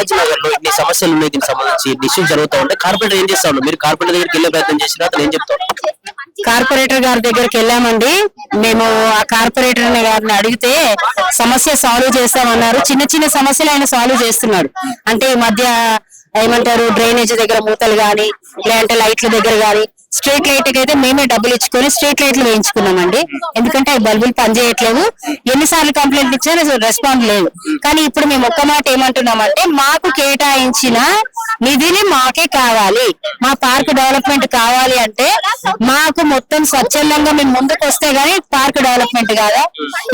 బాలాజీ నగర్ లో ఇన్ని సమస్యలు ఉన్నాయి, దీనికి సంబంధించి ఇష్యూస్ జరుగుతూ ఉంటే కార్పొరేటర్ ఏం చేస్తా ఉన్నారు? మీరు కార్పొరేటర్ దగ్గరికి వెళ్ళే ప్రయత్నం చేసినా అతను ఏం చెప్తారు? కార్పొరేటర్ గారి దగ్గరికి వెళ్ళామండి. మేము ఆ కార్పొరేటర్ గారిని అడిగితే సమస్య సాల్వ్ చేస్తామన్నారు. చిన్న చిన్న సమస్యలు ఆయన సాల్వ్ చేస్తున్నాడు. అంటే ఈ మధ్య ఏమంటారు, డ్రైనేజ్ దగ్గర మూతలు గాని, లేదంటే లైట్ల దగ్గర గాని, స్ట్రీట్ లైట్ అయితే మేమే డబ్బులు ఇచ్చుకొని స్ట్రీట్ లైట్లు వేయించుకున్నామండి. ఎందుకంటే అవి బల్బులు పనిచేయట్లేదు. ఎన్నిసార్లు కంప్లైంట్ ఇచ్చినా రెస్పాండ్ లేదు. కానీ ఇప్పుడు మేము ఒక్క మాట ఏమంటున్నామంటే, మాకు కేటాయించిన నిధిని మాకే కావాలి. మా పార్క్ డెవలప్మెంట్ కావాలి అంటే మాకు మొత్తం స్వచ్ఛందంగా మేము ముందుకు వస్తే గానీ పార్క్ డెవలప్మెంట్ కాదా.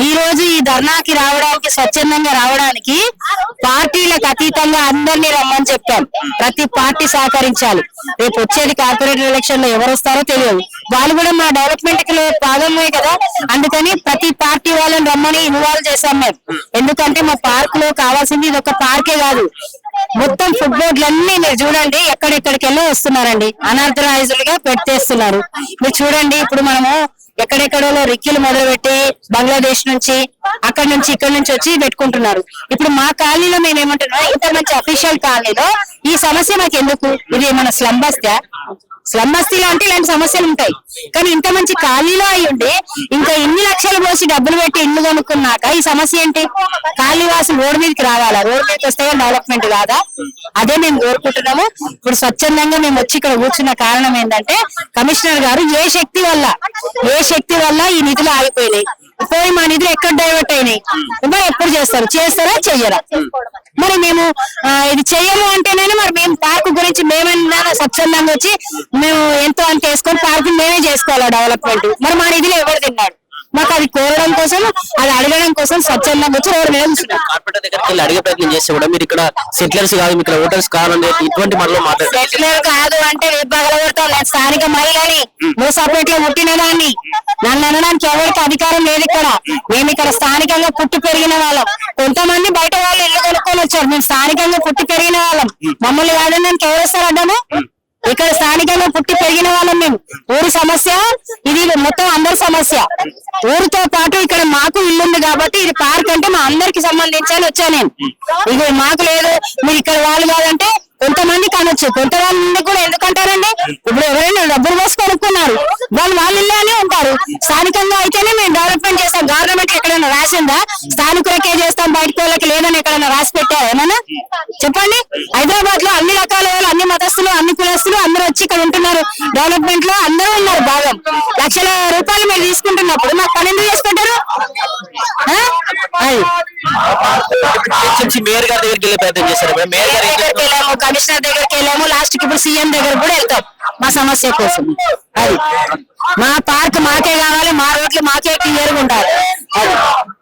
ఈ రోజు ఈ ధర్నాకి రావడానికి, స్వచ్ఛందంగా రావడానికి పార్టీలకు అతీతంగా అందరినీ రమ్మని చెప్పాం. ప్రతి పార్టీ సహకరించాలి. రేపు వచ్చేది కార్పొరేటర్ ఎలక్షన్ లో ఎవరు వస్తారో తెలియదు. వాళ్ళు కూడా మా డెవలప్మెంట్ కి భాగమే కదా. అందుకని ప్రతి పార్టీ వాళ్ళని రమ్మని ఇన్వాల్వ్ చేశాం మేము. ఎందుకంటే మా పార్క్ లో కావాల్సింది ఇది ఒక పార్కే కాదు, మొత్తం ఫుట్బాల్లన్నీ మీరు చూడండి ఎక్కడెక్కడికెళ్ళో వస్తున్నారండి. అనాథరైజ్డ్ గా పెట్టేస్తున్నారు. మీరు చూడండి, ఇప్పుడు మనము ఎక్కడెక్కడో రిక్కిలు మొదలుపెట్టి బంగ్లాదేశ్ నుంచి, అక్కడి నుంచి, ఇక్కడ నుంచి వచ్చి పెట్టుకుంటున్నారు. ఇప్పుడు మా కాలనీలో మేము ఏమంటున్నాం, ఇంత మంచి అఫీషియల్ కాలనీలో ఈ సమస్య మాకు ఎందుకు? ఇది మన స్లమ్ బస్తీ. స్లమ్ బస్తీలో అంటే ఇలాంటి సమస్యలు ఉంటాయి. కానీ ఇంత మంచి కాలనీలో అయి ఉండి ఇంకా ఇన్ని లక్షలు పోసి డబ్బులు పెట్టి ఇల్లు కొనుక్కున్నాక ఈ సమస్య ఏంటి? కాలనీవాసులు రోడ్డు మీదకి రావాలా? రోడ్డు మీదకి వస్తే డెవలప్మెంట్ కాదా? అదే మేము కోరుకుంటున్నాము. ఇప్పుడు స్వచ్ఛందంగా మేము వచ్చి ఇక్కడ కూర్చున్న కారణం ఏంటంటే, కమిషనర్ గారు ఏ శక్తి వల్ల ఈ నిధులు ఆగిపోయినాయి, పోయి మా నిధులు ఎక్కడ డైవర్ట్ అయినాయి, మరి ఎప్పుడు చేస్తారా చెయ్యరా? మరి మేము ఇది చెయ్యము అంటేనే మరి మేము పార్క్ గురించి మేమన్నా స్వచ్ఛందంగా వచ్చి మేము ఎంతో అంత వేసుకొని పార్క్ మేమే చేసుకోవాలా డెవలప్మెంట్. మరి మా నిధులు ఎవరు తిన్నాడు? మాకు అది కోరడం కోసం, అది అడగడం కోసం స్వచ్ఛందంగా వచ్చి రోడ్డు మీద కూర్చున్నాం. కార్పొరేటర్ దగ్గరికి వెళ్ళి అడిగే ప్రయత్నం చేస్తే కూడా మీరు ఇక్కడ సెటిలర్స్ కాదు, ఇక్కడ ఓటర్స్ కావాలని ఇటువంటి మనలో మాట్లాడారు. సెటిలర్ కాదు అంటే రేపు పగలగొడతాం. నేను స్థానిక మహిళని, మూసాపేటలో పుట్టిన దాన్ని, నన్ను అనడానికి ఎవరికి అధికారం లేదు ఇక్కడ. మేము ఇక్కడ స్థానికంగా పుట్టి పెరిగిన వాళ్ళం. కొంతమంది బయట వాళ్ళు ఇల్లు కొనుక్కొని వచ్చారు. మేము స్థానికంగా పుట్టి పెరిగిన వాళ్ళం. మమ్మల్ని కాదని ఎవరు వస్తారు అడ్డము? ఇక్కడ స్థానికంగా పుట్టి పెరిగిన వాళ్ళం మేము. ఊరి సమస్య ఇది మొత్తం అందరి సమస్య. ఊరితో పాటు ఇక్కడ మాకు ఇల్లుంది కాబట్టి ఇది పార్క్ అంటే మా అందరికి సంబంధించాలి వచ్చా నేను. ఇక మాకు లేదు, మీరు ఇక్కడ వాళ్ళు కాదంటే కొంతమంది కానొచ్చు, కొంతమంది కూడా ఎందుకంటారండి? ఇప్పుడు ఎవరైనా డబ్బులు పోసి కొనుక్కున్నారు, వాళ్ళు ఇల్లానే ఉంటారు. స్థానికంగా అయితేనే మేము డెవలప్మెంట్ చేస్తాం. గవర్నమెంట్ ఎక్కడైనా రాసిందా స్థానికులకే చేస్తాం బయట వాళ్ళకి లేదని ఎక్కడైనా రాసి పెట్టారు ఏమన్నా? చెప్పండి. హైదరాబాద్ లో అన్ని రకాల వాళ్ళు, అన్ని మతస్థులు, అన్ని కులస్తులు అందరూ వచ్చి ఇక్కడ ఉంటున్నారు. డెవలప్మెంట్ లో అందరూ ఉన్నారు భాగం. లక్షల రూపాయలు మీరు తీసుకుంటున్నప్పుడు మాకు పని ఎందుకు చేసుకుంటారు? మేయర్ గారి దగ్గరికి వెళ్ళే ప్రయత్నం చేశారు. మేయర్ గారి దగ్గరికి వెళ్ళాము, కమిషనర్ దగ్గరికి వెళ్ళాము, లాస్ట్ కి ఇప్పుడు సీఎం దగ్గర కూడా వెళ్తాం మా సమస్య కోసం. అది మా పార్క్ మాకే కావాలి.